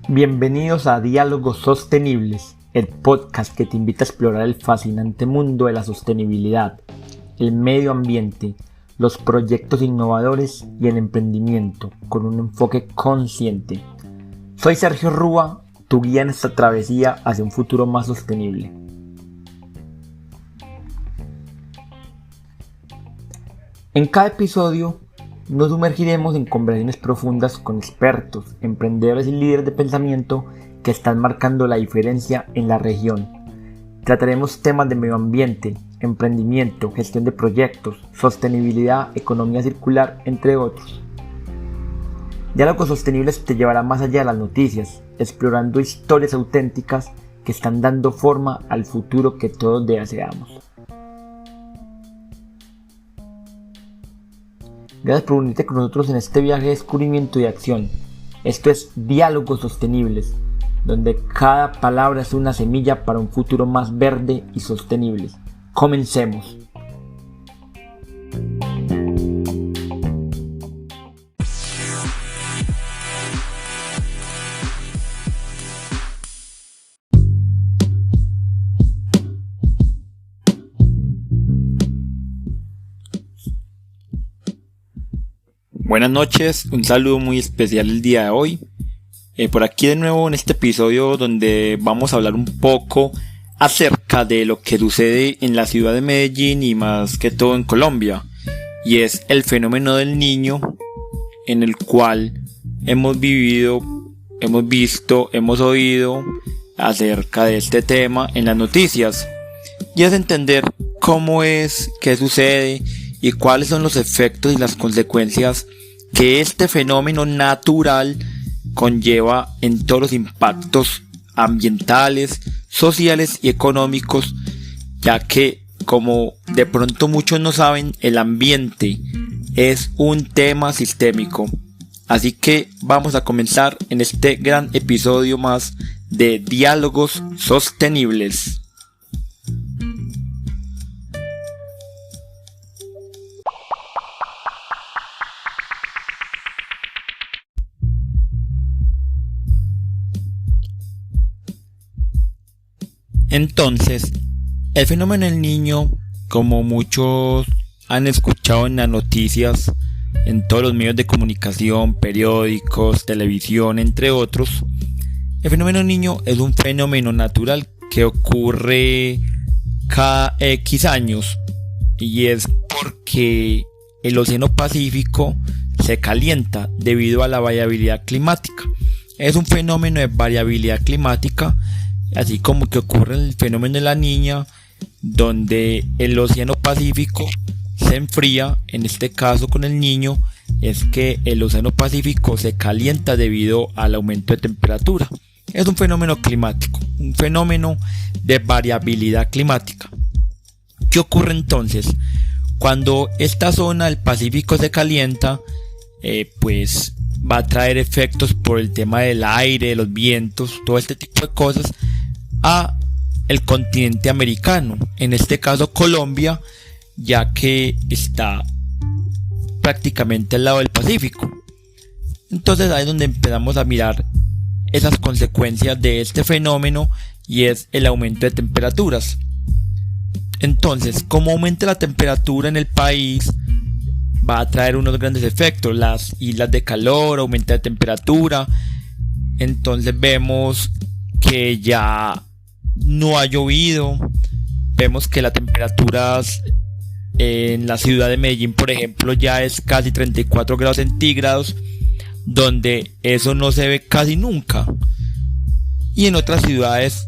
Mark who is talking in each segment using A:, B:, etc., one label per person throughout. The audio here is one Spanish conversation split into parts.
A: Bienvenidos a Diálogos Sostenibles, el podcast que te invita a explorar el fascinante mundo de la sostenibilidad, el medio ambiente, los proyectos innovadores y el emprendimiento con un enfoque consciente. Soy Sergio Rúa, tu guía en esta travesía hacia un futuro más sostenible. En cada episodio nos sumergiremos en conversaciones profundas con expertos, emprendedores y líderes de pensamiento que están marcando la diferencia en la región. Trataremos temas de medio ambiente, emprendimiento, gestión de proyectos, sostenibilidad, economía circular, entre otros. Diálogos Sostenibles te llevará más allá de las noticias, explorando historias auténticas que están dando forma al futuro que todos deseamos. Gracias por unirte con nosotros en este viaje de descubrimiento y acción. Esto es Diálogos Sostenibles, donde cada palabra es una semilla para un futuro más verde y sostenible. Comencemos. Buenas noches, un saludo muy especial el día de hoy. Por aquí de nuevo en este episodio donde vamos a hablar un poco acerca de lo que sucede en la ciudad de Medellín y más que todo en Colombia. Y es el fenómeno del Niño, en el cual hemos vivido, hemos visto, hemos oído acerca de este tema en las noticias. Y es entender cómo es, qué sucede y cuáles son los efectos y las consecuencias que este fenómeno natural conlleva en todos los impactos ambientales, sociales y económicos, ya que, como de pronto muchos no saben, el ambiente es un tema sistémico. Así que vamos a comenzar en este gran episodio más de Diálogos Sostenibles. Entonces, el fenómeno del Niño, como muchos han escuchado en las noticias, en todos los medios de comunicación, periódicos, televisión, entre otros, el fenómeno del Niño es un fenómeno natural que ocurre cada X años, y es porque el Océano Pacífico se calienta debido a la variabilidad climática. Es un fenómeno de variabilidad climática, así como que ocurre el fenómeno de la Niña, donde el Océano Pacífico se enfría. En este caso con el Niño es que el Océano Pacífico se calienta debido al aumento de temperatura. Es un fenómeno climático, un fenómeno de variabilidad climática. ¿Qué ocurre entonces? Cuando esta zona del Pacífico se calienta, pues va a traer efectos por el tema del aire, los vientos, todo este tipo de cosas a el continente americano, en este caso Colombia, ya que está prácticamente al lado del Pacífico. Entonces ahí es donde empezamos a mirar esas consecuencias de este fenómeno, y es el aumento de temperaturas. Entonces, como aumenta la temperatura en el país, va a traer unos grandes efectos. Las islas de calor, aumenta la temperatura. Entonces vemos que ya no ha llovido. Vemos que las temperaturas en la ciudad de Medellín, por ejemplo, ya es casi 34 grados centígrados, donde eso no se ve casi nunca. Y en otras ciudades,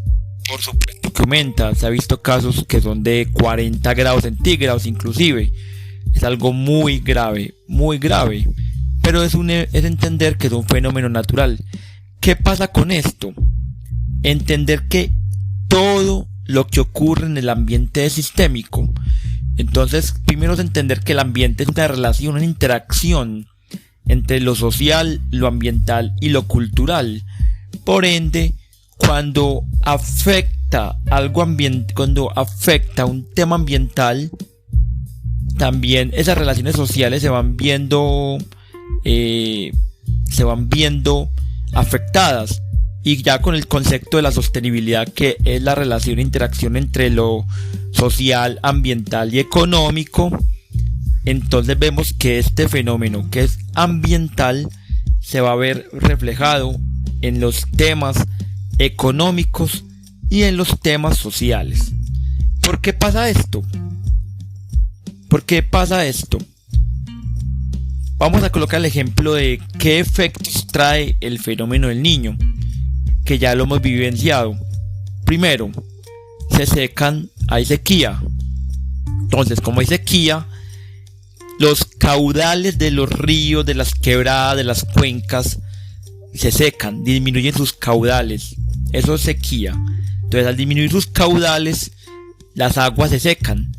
A: por supuesto que aumenta. Se ha visto casos que son de 40 grados centígrados inclusive. Es algo muy grave, pero es entender que es un fenómeno natural. ¿Qué pasa con esto? Entender que todo lo que ocurre en el ambiente es sistémico. Entonces, primero es entender que el ambiente es una relación, una interacción entre lo social, lo ambiental y lo cultural. Por ende, cuando afecta cuando afecta un tema ambiental, también esas relaciones sociales se van viendo afectadas, y ya con el concepto de la sostenibilidad, que es la relación e interacción entre lo social, ambiental y económico. Entonces vemos que este fenómeno, que es ambiental, se va a ver reflejado en los temas económicos y en los temas sociales. ¿Por qué pasa esto? Vamos a colocar el ejemplo de qué efectos trae el fenómeno del Niño, que ya lo hemos vivenciado. Primero, hay sequía. Entonces, como hay sequía, los caudales de los ríos, de las quebradas, de las cuencas, se secan, disminuyen sus caudales. Eso es sequía. Entonces, al disminuir sus caudales, las aguas se secan.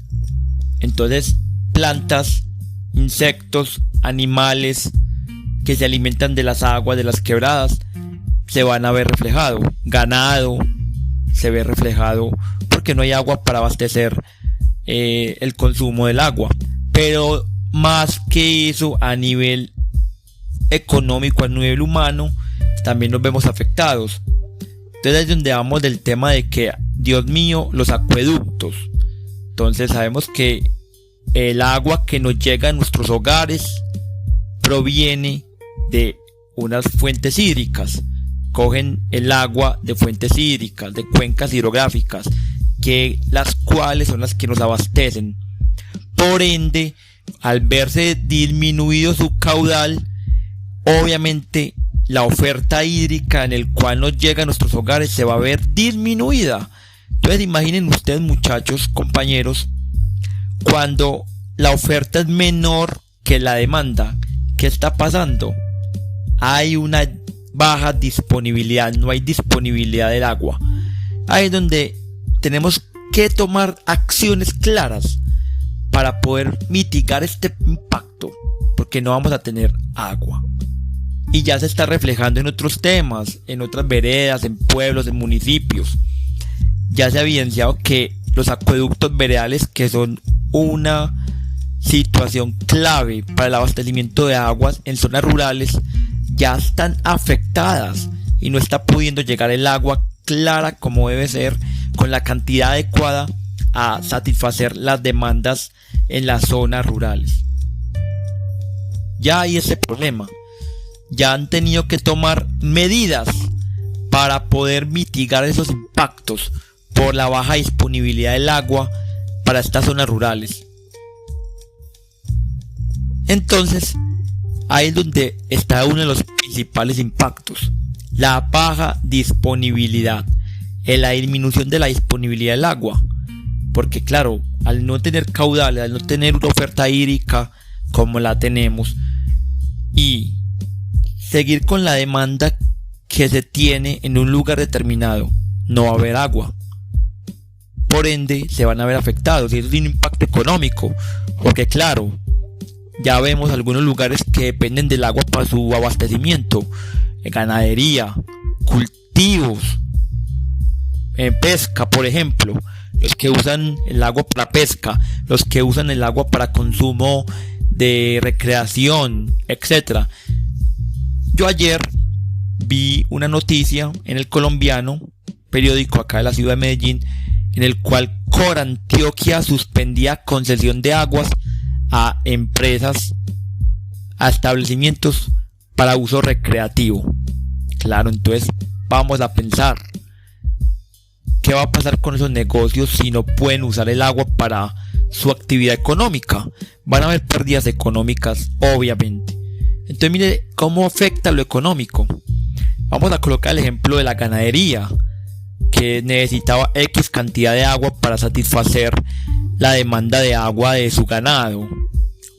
A: Entonces, plantas, insectos, animales que se alimentan de las aguas de las quebradas se van a ver reflejado. Ganado se ve reflejado porque no hay agua para abastecer el consumo del agua. Pero más que eso, a nivel económico, a nivel humano, también nos vemos afectados. Entonces es donde vamos del tema de que, Dios mío, los acueductos. Entonces sabemos que el agua que nos llega a nuestros hogares proviene de unas fuentes hídricas. Cogen el agua de fuentes hídricas, de cuencas hidrográficas, las cuales son las que nos abastecen. Por ende, al verse disminuido su caudal, obviamente la oferta hídrica en el cual nos llega a nuestros hogares se va a ver disminuida. Entonces imaginen ustedes, muchachos, compañeros, cuando la oferta es menor que la demanda, ¿qué está pasando? Hay una baja disponibilidad, no hay disponibilidad del agua. Ahí es donde tenemos que tomar acciones claras para poder mitigar este impacto, porque no vamos a tener agua. Y ya se está reflejando en otros temas, en otras veredas, en pueblos, en municipios. Ya se ha evidenciado que los acueductos veredales, que son una situación clave para el abastecimiento de aguas en zonas rurales, ya están afectadas y no está pudiendo llegar el agua clara como debe ser, con la cantidad adecuada a satisfacer las demandas en las zonas rurales. Ya hay ese problema. Ya han tenido que tomar medidas para poder mitigar esos impactos por la baja disponibilidad del agua para estas zonas rurales. Entonces, ahí es donde está uno de los principales impactos: la baja disponibilidad, la disminución de la disponibilidad del agua. Porque claro, al no tener caudales, al no tener una oferta hídrica como la tenemos, y seguir con la demanda que se tiene en un lugar determinado, no va a haber agua. Por ende, se van a ver afectados, y eso tiene un impacto económico, porque claro, ya vemos algunos lugares que dependen del agua para su abastecimiento: ganadería, cultivos, pesca, por ejemplo, los que usan el agua para pesca, los que usan el agua para consumo de recreación, etc. Yo ayer vi una noticia en El Colombiano, periódico acá de la ciudad de Medellín, en el cual Corantioquia suspendía concesión de aguas a empresas, a establecimientos para uso recreativo. Claro, entonces vamos a pensar, ¿qué va a pasar con esos negocios si no pueden usar el agua para su actividad económica? Van a haber pérdidas económicas, obviamente. Entonces mire cómo afecta lo económico. Vamos a colocar el ejemplo de la ganadería, que necesitaba X cantidad de agua para satisfacer la demanda de agua de su ganado.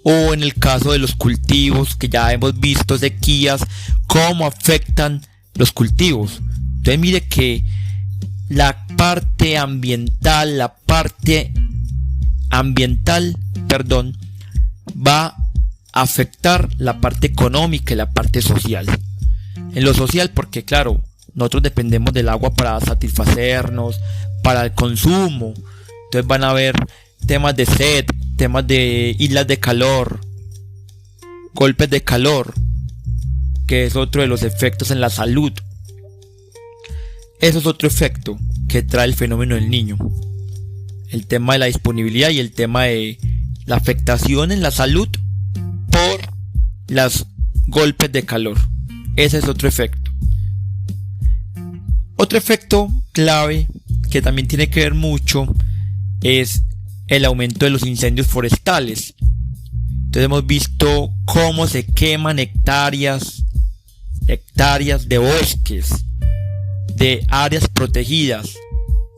A: O en el caso de los cultivos, que ya hemos visto sequías, cómo afectan los cultivos. Entonces mire que la parte ambiental, va a afectar la parte económica y la parte social. En lo social, porque claro, nosotros dependemos del agua para satisfacernos, para el consumo. Entonces van a haber temas de sed, temas de islas de calor, golpes de calor, que es otro de los efectos en la salud. Eso es otro efecto que trae el fenómeno del niño. El tema de la disponibilidad y el tema de la afectación en la salud por los golpes de calor. Ese es otro efecto. Otro efecto clave que también tiene que ver mucho es el aumento de los incendios forestales. Entonces hemos visto cómo se queman hectáreas de bosques, de áreas protegidas,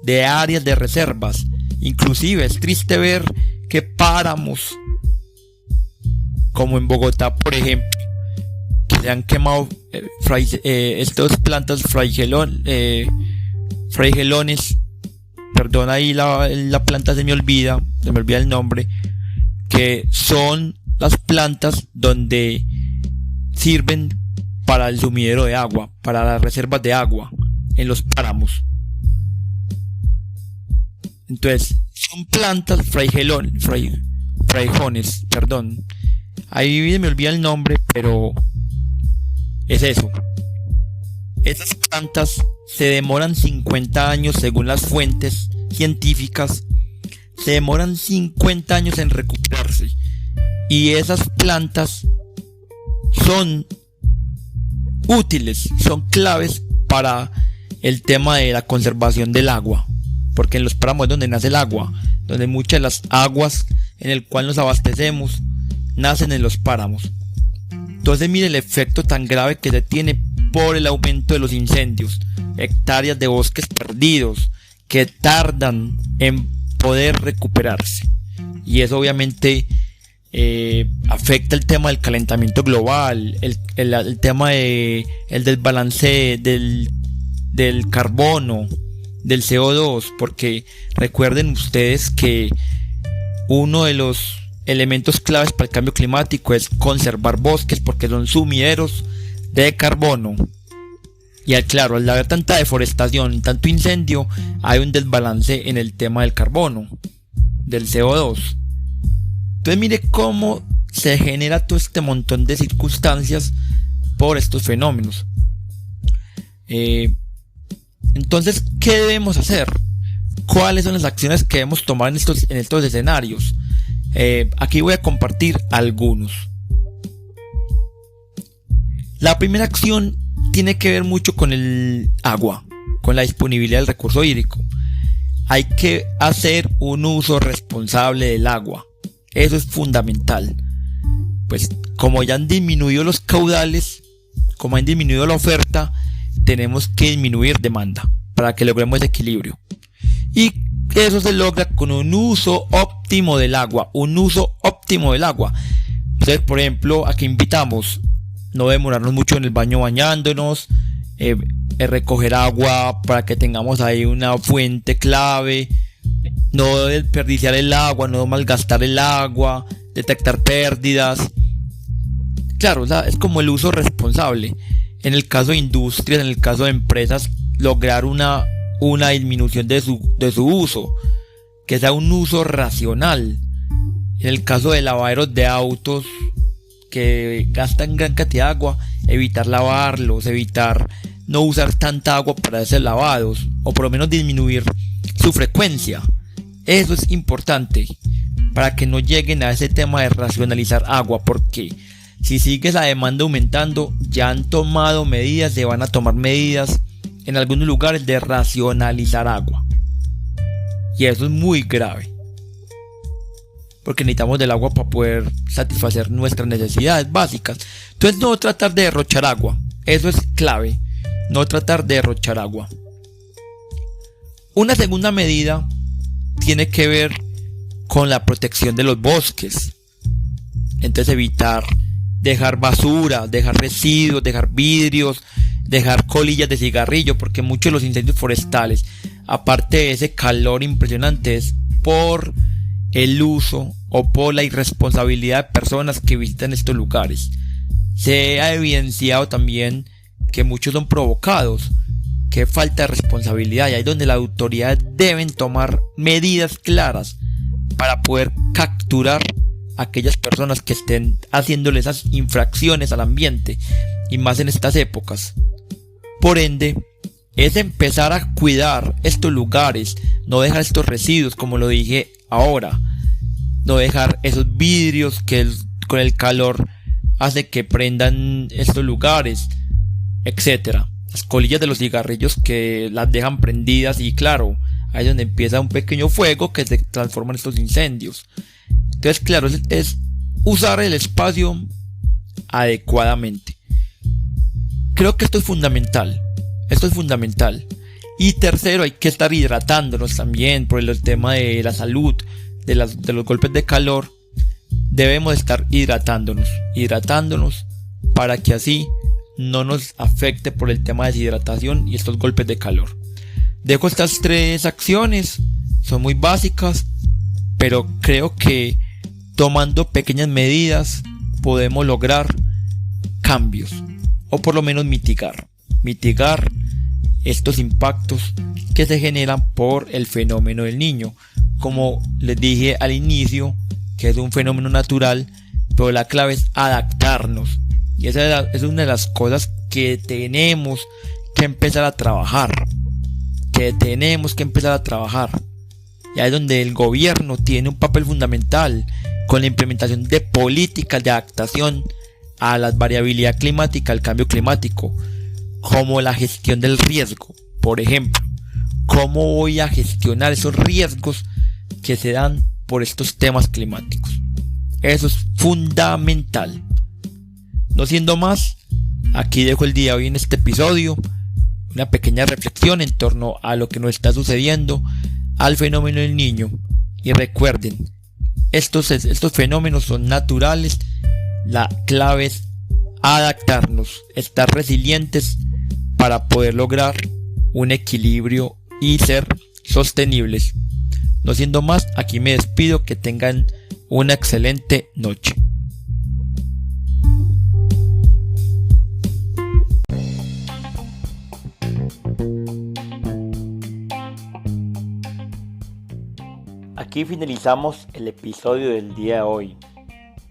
A: de áreas de reservas. Inclusive es triste ver que páramos, como en Bogotá por ejemplo, que se han quemado estas plantas fraigelones, perdón, ahí la planta se me olvida el nombre, que son las plantas donde sirven para el sumidero de agua, para las reservas de agua en los páramos. Entonces, son plantas frailejones, perdón. Ahí me olvida el nombre, pero es eso. Esas plantas se demoran 50 años según las fuentes científicas. Se demoran 50 años en recuperarse. Y esas plantas son útiles, son claves para el tema de la conservación del agua. Porque en los páramos es donde nace el agua, donde muchas de las aguas en el cual nos abastecemos nacen en los páramos. Entonces mire el efecto tan grave que se tiene por el aumento de los incendios, hectáreas de bosques perdidos que tardan en poder recuperarse, y eso obviamente afecta el tema del calentamiento global, el tema de el desbalance del carbono, del CO2, porque recuerden ustedes que uno de los elementos claves para el cambio climático es conservar bosques, porque son sumideros de carbono. Y claro, al haber tanta deforestación y tanto incendio, hay un desbalance en el tema del carbono, del CO2. Entonces mire cómo se genera todo este montón de circunstancias por estos fenómenos. Entonces, ¿qué debemos hacer? ¿Cuáles son las acciones que debemos tomar en estos escenarios? Aquí voy a compartir algunos. La primera acción tiene que ver mucho con el agua, con la disponibilidad del recurso hídrico. Hay que hacer un uso responsable del agua. Eso es fundamental. Pues como ya han disminuido los caudales, como han disminuido la oferta, tenemos que disminuir demanda para que logremos ese equilibrio. Y eso se logra con un uso óptimo del agua. Entonces, por ejemplo, aquí invitamos no demorarnos mucho en el baño bañándonos, recoger agua para que tengamos ahí una fuente clave, no desperdiciar el agua, no malgastar el agua, detectar pérdidas. Claro, es como el uso responsable. En el caso de industrias, en el caso de empresas, lograr una disminución de su uso, que sea un uso racional. En el caso de lavaderos de autos que gastan gran cantidad de agua, evitar lavarlos, evitar no usar tanta agua para hacer lavados, o por lo menos disminuir su frecuencia. Eso es importante para que no lleguen a ese tema de racionalizar agua, porque si sigue la demanda aumentando, ya han tomado medidas, se van a tomar medidas en algunos lugares de racionalizar agua, y eso es muy grave, porque necesitamos del agua para poder satisfacer nuestras necesidades básicas. Entonces no tratar de derrochar agua, eso es clave, no tratar de derrochar agua. Una segunda medida tiene que ver con la protección de los bosques. Entonces evitar dejar basura, dejar residuos, dejar vidrios, dejar colillas de cigarrillo, porque muchos de los incendios forestales, aparte de ese calor impresionante, es por el uso o por la irresponsabilidad de personas que visitan estos lugares. Se ha evidenciado también que muchos son provocados qué falta de responsabilidad, y ahí es donde las autoridades deben tomar medidas claras para poder capturar a aquellas personas que estén haciéndole esas infracciones al ambiente, y más en estas épocas. Por ende, es empezar a cuidar estos lugares, no dejar estos residuos, como lo dije ahora, no dejar esos vidrios que con el calor hace que prendan estos lugares, etcétera. Las colillas de los cigarrillos que las dejan prendidas, y claro, ahí es donde empieza un pequeño fuego que se transforma en estos incendios. Entonces, claro, es usar el espacio adecuadamente. Creo que esto es fundamental. Y tercero, hay que estar hidratándonos también por el tema de la salud, de los golpes de calor. Debemos estar hidratándonos para que así no nos afecte por el tema de deshidratación y estos golpes de calor. Dejo estas 3 acciones, son muy básicas, pero creo que tomando pequeñas medidas podemos lograr cambios, o por lo menos mitigar estos impactos que se generan por el fenómeno del Niño. Como les dije al inicio, que es un fenómeno natural, pero la clave es adaptarnos, y esa es una de las cosas que tenemos que empezar a trabajar, y ahí es donde el gobierno tiene un papel fundamental con la implementación de políticas de adaptación a la variabilidad climática, al cambio climático, como la gestión del riesgo. Por ejemplo, ¿cómo voy a gestionar esos riesgos que se dan por estos temas climáticos? Eso es fundamental. No siendo más, aquí dejo el día de hoy en este episodio una pequeña reflexión en torno a lo que nos está sucediendo, al fenómeno del Niño. Y recuerden, estos fenómenos son naturales. La clave es adaptarnos, estar resilientes para poder lograr un equilibrio y ser sostenibles. No siendo más, aquí me despido. Que tengan una excelente noche. Aquí finalizamos el episodio del día de hoy.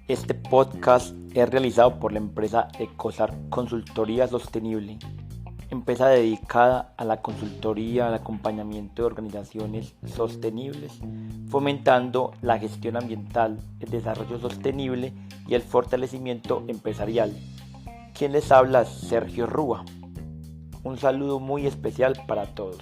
A: Este podcast es realizado por la empresa Ecosar Consultoría Sostenible, empresa dedicada a la consultoría, al acompañamiento de organizaciones sostenibles, fomentando la gestión ambiental, el desarrollo sostenible y el fortalecimiento empresarial. Quien les habla es Sergio Rúa. Un saludo muy especial para todos.